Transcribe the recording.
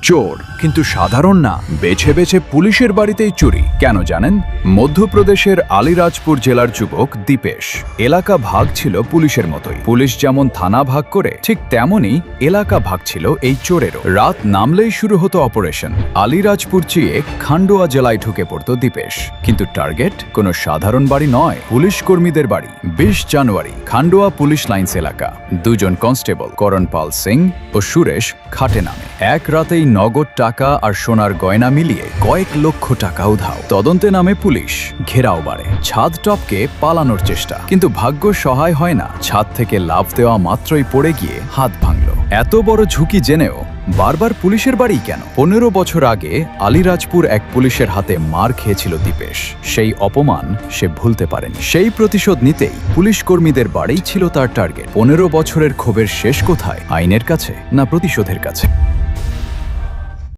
চোর কিন্তু সাধারণ না, বেছে বেছে পুলিশের বাড়িতেই চুরি। কেন জানেন? মধ্যপ্রদেশের আলিরাজপুর জেলার যুবক দীপেশ। এলাকা ভাগ ছিল পুলিশের মতোই। পুলিশ যেমন থানা ভাগ করে, ঠিক তেমনই এলাকা ভাগ ছিল এই চোরেরও। রাত নামলেই শুরু হতো অপারেশন। আলিরাজপুর চিয়ে খান্ডোয়া জেলায় ঢুকে পড়তো দীপেশ। কিন্তু টার্গেট কোনো সাধারণ বাড়ি নয়, পুলিশ কর্মীদের বাড়ি। 20 জানুয়ারি খান্ডোয়া পুলিশ লাইন্স এলাকা। দুজন কনস্টেবল করণপাল সিং ও সুরেশ খাটে নামে। এক রাতেই নগদ টাকা আর সোনার গয়না মিলিয়ে কয়েক লক্ষ টাকা উধাও। তদন্তে নামে পুলিশ। ঘেরাও বাড়ে। ছাদ টপকে পালানোর চেষ্টা, কিন্তু ভাগ্য সহায় হয় না। ছাদ থেকে লাফ দেওয়া মাত্রই পড়ে গিয়ে হাত ভাঙল। এত বড় ঝুঁকি জেনেও বারবার পুলিশের বাড়ি কেন? 15 বছর আগে আলিরাজপুর এক পুলিশের হাতে মার খেয়েছিল দীপেশ। সেই অপমান সে ভুলতে পারেনি। সেই প্রতিশোধ নিতেই পুলিশ কর্মীদের বাড়িই ছিল তার টার্গেট। 15 বছরের ক্ষোভের শেষ কোথায়? আইনের কাছে না প্রতিশোধের কাছে?